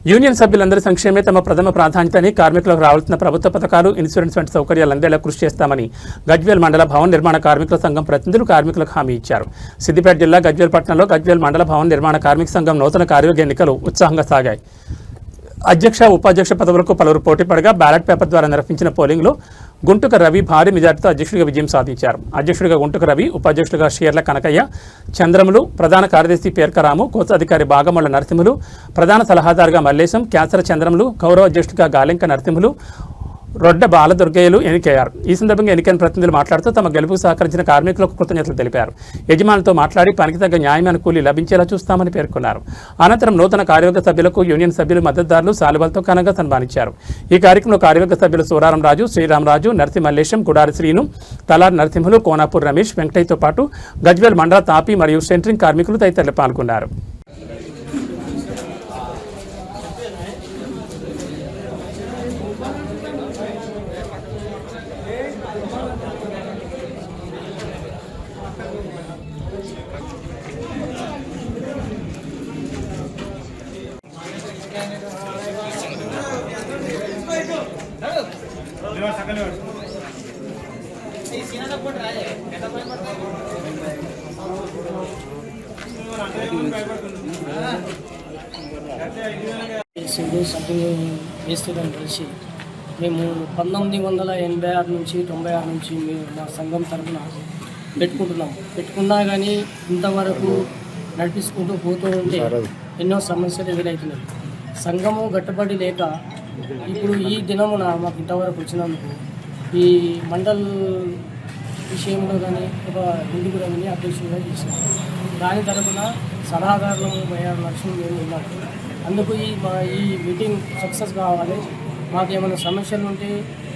Union సభ్యులందరి సంక్షేమే తమ ప్రథమ ప్రాధాన్యతని, కార్మికులకు రావాల్సిన ప్రభుత్వ పథకాలు, ఇన్సూరెన్స్ వంటి సౌకర్యాలు అందేలా కృషి చేస్తామని గజ్వేల్ మండల భవన నిర్మాణ కార్మికుల సంఘం ప్రతినిధులు కార్మికులకు హామీ ఇచ్చారు. సిద్దిపేట జిల్లా గజ్వేల్ పట్టణంలో గజ్వేల్ మండల భవన నిర్మాణ కార్మిక సంఘం నూతన కార్యవర్గ ఎన్నికలు ఉత్సాహంగా సాగాయి. అధ్యక్ష, ఉపాధ్యక్ష పదవులకు పలువురు పోటీ పడగా బ్యాలెట్ పేపర్ ద్వారా నిర్వహించిన పోలింగ్లో గుంటుక రవి భారీ మెజార్టీతో అధ్యక్షుడిగా విజయం సాధించారు. అధ్యక్షుడిగా గుంటుక రవి, ఉపాధ్యక్షుడిగా షేర్ల కనకయ్య, చంద్రములు, ప్రధాన కార్యదర్శి పేర్కరాము, కోశాధికారి బాగమల్ల నరసింహులు, ప్రధాన సలహాదారుగా మల్లేశం, క్యాన్సర్ చంద్రములు, గౌరవ అధ్యక్షుడిగా గాలింక నరసింహులు, రొడ్డ బాలదుర్గయ్యలు ఎన్నికయ్యారు. ఈ సందర్భంగా ఎన్నికైన ప్రతినిధులు మాట్లాడుతూ తమ గెలుపుకు సహకరించిన కార్మికులకు కృతజ్ఞతలు తెలిపారు. యజమానులతో మాట్లాడి పనికి తగ్గ న్యాయమైన కూలీ లభించేలా చూస్తామని పేర్కొన్నారు. అనంతరం నూతన కార్యవర్గ సభ్యులకు యూనియన్ సభ్యులు, మద్దతుదారులు శాలువాలతో ఘనంగా సన్మానించారు. ఈ కార్యక్రమంలో కార్యవర్గ సభ్యులు సూరారం రాజు, శ్రీరామరాజు, నరసింహల్లేశం, గుడారి శ్రీను, తలార్ నరసింహులు, కోనాపూర్ రమేష్, వెంకటయ్యతో పాటు గజ్వేల్ మండల తాపీ మరియు సెంట్రింగ్ కార్మికులు తదితరులు పాల్గొన్నారు. సంథింగ్ వేస్తుందని కలిసి మేము 1986 నుంచి 96 నుంచి మేము మా సంఘం తరఫున పెట్టుకున్నా కానీ ఇంతవరకు నడిపించుకుంటూ పోతూ ఉంటే ఎన్నో సమస్యలు ఎదురవుతున్నాయి. సంఘము గట్టుబడి లేక ఇప్పుడు ఈ దినమున మాకు ఇంతవరకు వచ్చినందుకు ఈ మండల్ విషయంలో కానీ ఒక ముందుకు కానీ అధ్యక్షుడిగా చేశాం. దాని తరఫున సలహాదారులు నర్సింగ్ మేము ఉన్నాం. అందుకు ఈ మీటింగ్ సక్సెస్ కావాలి. మాకు ఏమైనా సమస్యలు ఉంటే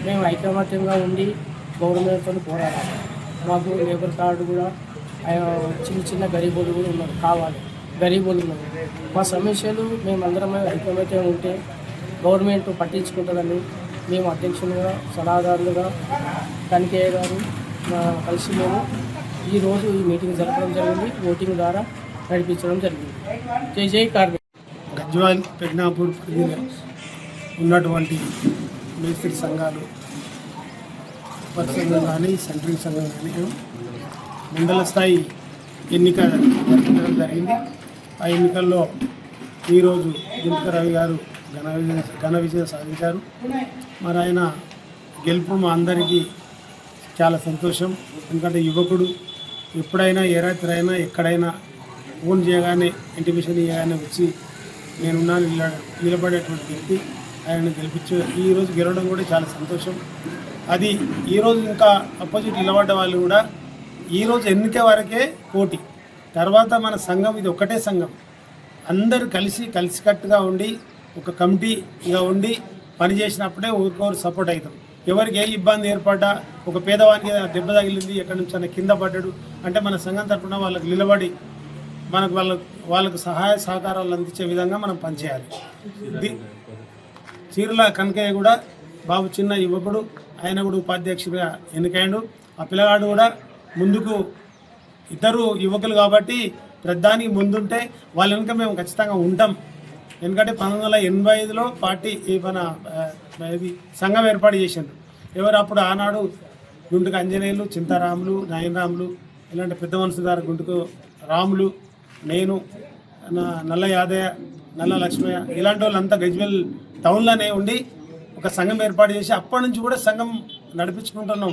మేము ఐకమత్యంగా ఉండి గవర్నమెంట్తో పోరాడాలి. మాకు లేబర్ కార్డు కూడా చిన్న గరీబోళ్ళు కూడా ఉన్నారు, కావాలి గరీబోళ్ళు ఉన్నారు. మా సమస్యలు మేమందరం ఐకమత్యం ఉంటే గవర్నమెంట్ పట్టించుకుంటుందని మేము అధ్యక్షులుగా, సలహాదారులుగా కనికయ్య గారు కలిసి మేము ఈరోజు ఈ మీటింగ్ జరపడం జరిగింది. ఓటింగ్ ద్వారా నడిపించడం జరిగింది. జై జై కార్మిక. గజ్వేల్ పెగ్నాపూర్ ఉన్నటువంటి మేస్త్రి సంఘాలు, ఉప సంఘం కానీ సెంట్రింగ్ సంఘం కానీ మండల స్థాయి ఎన్నిక జరపడం జరిగింది. ఆ ఎన్నికల్లో ఈరోజు గుంటుక రవి గారు ఘన విజయం సాధించారు. మరి ఆయన గెలుపు మా అందరికీ చాలా సంతోషం. ఎందుకంటే యువకుడు ఎప్పుడైనా ఏ రాత్రి అయినా ఎక్కడైనా ఫోన్ చేయగానే, ఇంటిమేషన్ ఇవ్వగానే వచ్చి నేనున్నా నిలబడేటువంటి వ్యక్తి ఆయన ఈరోజు గెలవడం కూడా చాలా సంతోషం. అది ఈరోజు ఇంకా అపోజిట్ నిలబడ్డ వాళ్ళు కూడా ఈరోజు ఎన్నిక వరకే పోటీ. తర్వాత మన సంఘం ఇది ఒకటే సంఘం, అందరూ కలిసికట్టుగా ఉండి ఒక కమిటీగా ఉండి పనిచేసినప్పుడే ఊరికొరు సపోర్ట్ అవుతాం. ఎవరికి ఏ ఇబ్బంది ఏర్పడ్డా, ఒక పేదవానికి దెబ్బ తగిలింది, ఎక్కడి నుంచి అయినా కింద పడ్డాడు అంటే మన సంఘం తరఫున వాళ్ళకి నిలబడి వాళ్ళకు సహాయ సహకారాలు అందించే విధంగా మనం పనిచేయాలి. చీరల కనకయ్య కూడా బాబు చిన్న యువకుడు, ఆయన కూడా ఉపాధ్యక్షుడిగా ఎన్నికయ్యాడు. ఆ పిల్లగాడు కూడా ముందుకు, ఇద్దరు యువకులు కాబట్టి ప్రధానికి ముందుంటే వాళ్ళ వెనుక మేము ఖచ్చితంగా ఉంటాం. ఎందుకంటే 1985లో పార్టీ ఇది సంఘం ఏర్పాటు చేసిండు. ఎవరు అప్పుడు ఆనాడు గుంటుకు అంజనేయులు, చింతారాములు, నాయనరాములు, ఇలాంటి పెద్ద మనుషుల ద్వారా గుంటుకు రాములు, నేను, నల్ల యాదయ్య, నల్ల లక్ష్మయ్య, ఇలాంటి వాళ్ళంతా గజ్వేల్ టౌన్లోనే ఉండి ఒక సంఘం ఏర్పాటు చేసి అప్పటి నుంచి కూడా సంఘం నడిపించుకుంటున్నాం.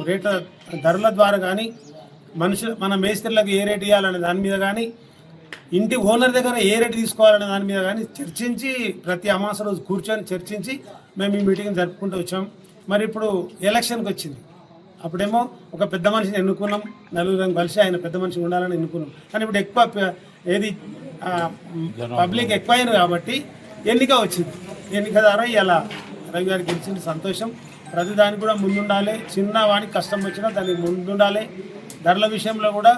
ధరల ద్వారా కానీ, మన మేస్త్రీలకు ఏ రేటు ఇవ్వాలనే దాని మీద కానీ, ఇంటి ఓనర్ దగ్గర ఏ రేటు తీసుకోవాలనే దాని మీద కానీ చర్చించి ప్రతి అమాస రోజు కూర్చొని చర్చించి మేము ఈ మీటింగ్ జరుపుకుంటూ వచ్చాం. మరి ఇప్పుడు ఎలక్షన్కి వచ్చింది, అప్పుడేమో ఒక పెద్ద మనిషిని ఎన్నుకున్నాం, నలుగురం కలిసి ఆయన పెద్ద మనిషి ఉండాలని ఎన్నుకున్నాం. కానీ ఇప్పుడు ఎక్కువ పబ్లిక్ ఎక్కువ అయింది కాబట్టి ఎన్నిక వచ్చింది. ఎన్నిక ద్వారా ఇలా రవి గారికి గెలిచింది, సంతోషం. ప్రతిదానికి కూడా ముందుండాలి, చిన్నవానికి కష్టం వచ్చినా దానికి ముందుండాలి. ధరల విషయంలో కూడా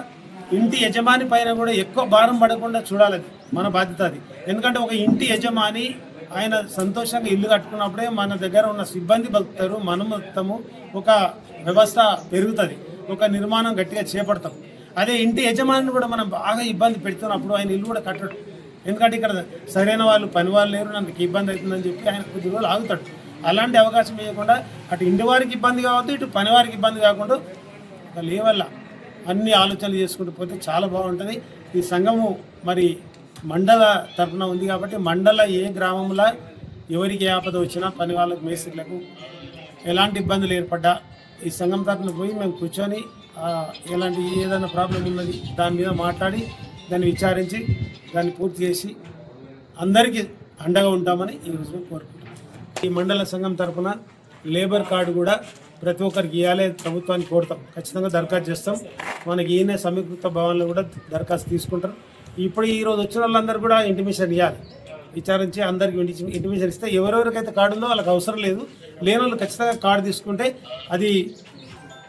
ఇంటి యజమాని పైన కూడా ఎక్కువ భారం పడకుండా చూడాలి, మన బాధ్యత అది. ఎందుకంటే ఒక ఇంటి యజమాని ఆయన సంతోషంగా ఇల్లు కట్టుకున్నప్పుడే మన దగ్గర ఉన్న సిబ్బంది బతుకుతారు, మనం బతుకుతాము, ఒక వ్యవస్థ పెరుగుతుంది, ఒక నిర్మాణం గట్టిగా చేపడతాం. అదే ఇంటి యజమానిని కూడా మనం బాగా ఇబ్బంది పెడుతున్నప్పుడు ఆయన ఇల్లు కూడా కట్టడు. ఎందుకంటే ఇక్కడ సరైన వాళ్ళు పని వాళ్ళు లేరు, నాకు ఇబ్బంది అవుతుందని చెప్పి ఆయన కొద్ది రోజులు ఆగుతాడు. అలాంటి అవకాశం ఇవ్వకుండా అటు ఇంటి వారికి ఇబ్బంది కావద్దు, ఇటు పని వారికి ఇబ్బంది కాకుండా ఒక లేవల్ల అన్ని ఆలోచనలు చేసుకుంటూ పోతే చాలా బాగుంటుంది. ఈ సంఘము మరి మండల తరఫున ఉంది కాబట్టి మండల ఏ గ్రామంలో ఎవరికి ఆపద వచ్చినా పని వాళ్ళకు మేస్త్రీలకు ఎలాంటి ఇబ్బందులు ఏర్పడ్డా ఈ సంఘం తరఫున పోయి మేము కూర్చొని ఎలాంటి ఏదైనా ప్రాబ్లం ఉన్నది దాని మీద మాట్లాడి దాన్ని విచారించి దాన్ని పూర్తి చేసి అందరికీ అండగా ఉంటామని ఈరోజు మేము కోరుకుంటున్నాం. ఈ మండల సంఘం తరఫున లేబర్ కార్డు కూడా ప్రతి ఒక్కరికి ఇవ్వాలి ప్రభుత్వానికి కోరుతాం, ఖచ్చితంగా దరఖాస్తు చేస్తాం. మనకి ఈయన సమీకృత భవన్లో కూడా దరఖాస్తు తీసుకుంటారు. ఇప్పుడు ఈరోజు వచ్చిన వాళ్ళందరూ కూడా ఇంటిమేషన్ ఇవ్వాలి, విచారించి అందరికి ఇంటిమేషన్ ఇస్తే ఎవరెవరికైతే కార్డు ఉందో వాళ్ళకి అవసరం లేదు, లేని వాళ్ళు ఖచ్చితంగా కార్డు తీసుకుంటే అది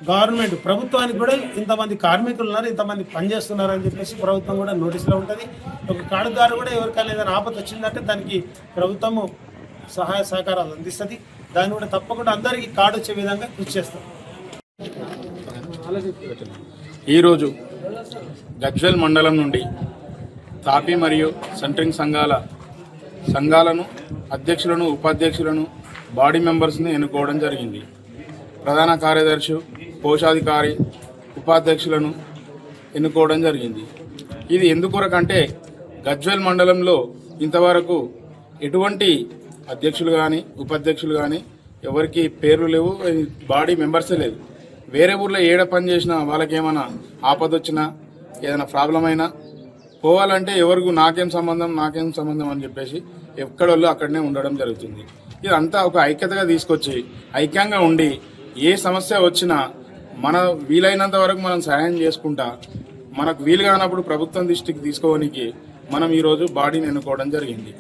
గవర్నమెంట్ ప్రభుత్వానికి కూడా ఇంతమంది కార్మికులు ఉన్నారు, ఇంతమంది పనిచేస్తున్నారు అని చెప్పేసి ప్రభుత్వం కూడా నోటీసులో ఉంటుంది. ఒక కార్డుదారు కూడా ఎవరికైనా ఏదైనా ఆపద వచ్చిందంటే దానికి ప్రభుత్వము సహాయ సహకారాలు అందిస్తుంది. దాన్ని కూడా తప్పకుండా అందరికీ కార్డు వచ్చే విధంగా కృషి చేస్తాం. ఈరోజు గజ్వేల్ మండలం నుండి తాపీ మరియు సెంట్రింగ్ సంఘాలను అధ్యక్షులను, ఉపాధ్యక్షులను, బాడీ మెంబర్స్ని ఎన్నుకోవడం జరిగింది. ప్రధాన కార్యదర్శి, కోశాధికారి, ఉపాధ్యక్షులను ఎన్నుకోవడం జరిగింది. ఇది ఎందుకొరకంటే గజ్వేల్ మండలంలో ఇంతవరకు ఎటువంటి అధ్యక్షులు కానీ ఉపాధ్యక్షులు కానీ ఎవరికి పేర్లు లేవు, బాడీ మెంబర్సే లేదు. వేరే ఊర్లో ఏడ పని చేసినా వాళ్ళకి ఏమైనా ఆపద వచ్చినా ఏదైనా ప్రాబ్లం అయినా పోవాలంటే ఎవరికి నాకేం సంబంధం అని చెప్పేసి ఎక్కడోళ్ళు అక్కడనే ఉండడం జరుగుతుంది. ఇదంతా ఒక ఐక్యతగా తీసుకొచ్చి ఐక్యంగా ఉండి ఏ సమస్య వచ్చినా మన వీలైనంత వరకు మనం సహాయం చేసుకుంటా, మనకు వీలు కానప్పుడు ప్రభుత్వం దృష్టికి తీసుకోవడానికి మనం ఈరోజు బాడీని ఎన్నుకోవడం జరిగింది.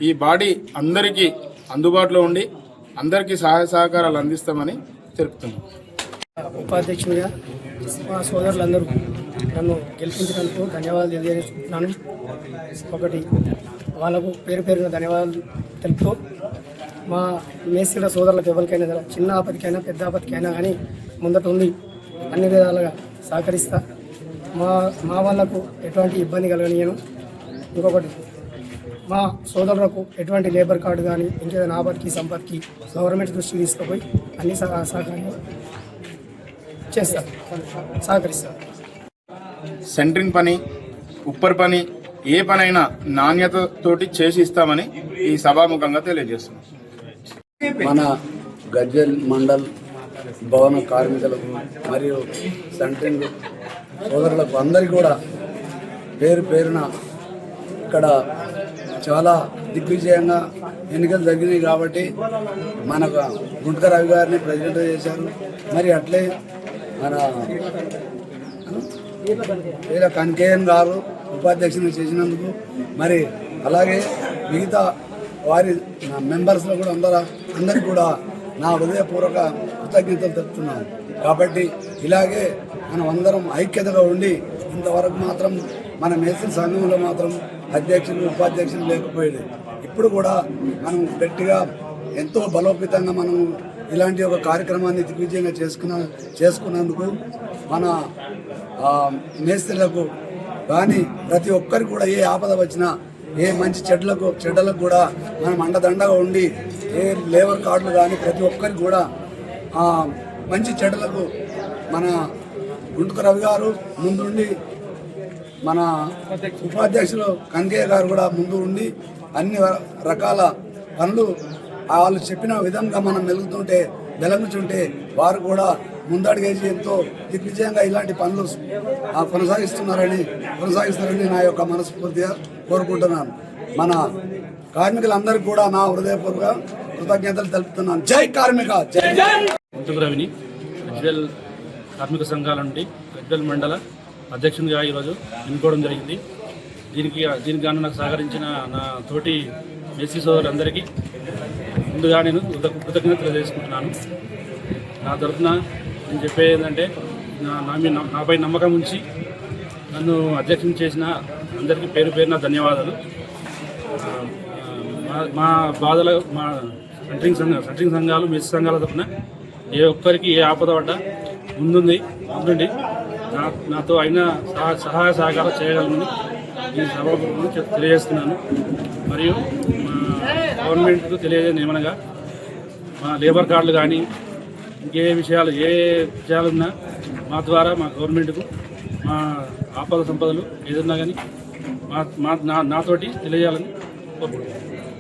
ఈ బాడీ అందరికీ అందుబాటులో ఉండి అందరికీ సహాయ సహకారాలు అందిస్తామని తెలుపుతున్నాం. ఉపాధ్యక్షునిగా మా సోదరులందరూ నన్ను గెలిపించినందుకు ధన్యవాదాలు తెలియజేస్తున్నాను. ఒకటి వాళ్ళకు పేరున ధన్యవాదాలు తెలుపుతూ మా మేస్త్రీల సోదరులకు ఎవరికైనా చిన్న ఆపతికైనా పెద్ద ఆపతికైనా కానీ ముందట ఉండి అన్ని విధాలుగా సహకరిస్తా. మా వాళ్ళకు ఎటువంటి ఇబ్బంది కలగనియను. ఇంకొకటి మా సోదరులకు ఎటువంటి లేబర్ కార్డు కానీ ఇంకేదైనా ఆపత్తికి సంపత్తికి గవర్నమెంట్ దృష్టికి తీసుకుపోయి అన్ని సహకారం చేస్తారు, సహకరిస్తారు. సెంట్రింగ్ పని, ఉప్పర్ పని, ఏ పనైనా నాణ్యతతోటి చేసి ఇస్తామని ఈ సభాముఖంగా తెలియజేస్తున్నాం. మన గజ్వేల్ మండల్ భవన కార్మికులకు మరియు సెంట్రింగ్ సోదరులకు అందరికీ కూడా పేరున ఇక్కడ చాలా దిగ్విజయంగా ఎన్నికలు జరిగినాయి కాబట్టి మనకు గుంటక రవి గారిని ప్రెసిడెంట్ చేశారు. మరి అట్లే మన వీళ్ళ కన్కేఎన్ గారు ఉపాధ్యక్షుని చేసినందుకు, మరి అలాగే మిగతా వారి మెంబర్స్లో కూడా అందరికీ కూడా నా హృదయపూర్వక కృతజ్ఞతలు తెలుపుతున్నాను. కాబట్టి ఇలాగే మనం అందరం ఐక్యతగా ఉండి ఇంతవరకు మాత్రం మన మేస్త్రి సంఘంలో మాత్రం అధ్యక్షులు ఉపాధ్యక్షులు లేకపోయేది. ఇప్పుడు కూడా మనం గట్టిగా ఎంతో బలోపేతంగా మనం ఇలాంటి ఒక కార్యక్రమాన్ని దిగ్విజయంగా చేసుకున్నందుకు మన మేస్త్రులకు కానీ ప్రతి ఒక్కరికి కూడా ఏ ఆపద వచ్చినా ఏ మంచి చెడ్డలకు కూడా మనం అండదండగా ఉండి ఏ లేబర్ కార్డులు కానీ ప్రతి ఒక్కరికి కూడా మంచి చెడ్డలకు మన గుంటక రవి గారు ముందుండి, మన ఉపాధ్యక్షులు కంకయ్య గారు కూడా ముందు ఉండి అన్ని రకాల పనులు వాళ్ళు చెప్పిన విధంగా మనం వెలుగుతుంటే వారు కూడా ముందడుగేసి ఎంతో దిగ్విజయంగా ఇలాంటి పనులు కొనసాగిస్తారని నా యొక్క మనస్ఫూర్తిగా కోరుకుంటున్నాను. మన కార్మికులందరికీ కూడా నా హృదయపూర్వక కృతజ్ఞతలు తెలుపుతున్నాను. జై కార్మిక, జై జై. రవిని గజ్వేల్ కార్మిక సంఘాల నుండి గజ్వేల్ మండల అధ్యక్షునిగా ఈరోజు ఎన్నుకోవడం జరిగింది. దీనికి గాను నాకు సహకరించిన నా తోటి మేస్త్రీ సోదరులందరికీ ముందుగా నేను కృతజ్ఞతలు తెలియజేసుకుంటున్నాను. నా తరఫున నేను చెప్పేది ఏంటంటే నాపై నమ్మకం ఉంచి నన్ను అధ్యక్షుని చేసిన అందరికీ పేరున ధన్యవాదాలు. మా బాధలు మా సెంట్రింగ్ సంఘాలు మేస్త్రీ సంఘాల తరఫున ఏ ఒక్కరికి ఏ ఆపద పడ్డా ముందుండి నాతో అయిన సహాయ సహకారం చేయగలను ఈ సభకు తెలియజేస్తున్నాను. మరియు మా గవర్నమెంట్కు తెలియజేయడం ఏమనగా మా లేబర్ కార్డులు కానీ ఇంకే విషయాలున్నా మా ద్వారా మా గవర్నమెంట్కు మా ఆపద సంపదలు ఏదన్నా కానీ నాతోటి తెలియజేయాలని కోరుకుంటున్నాను.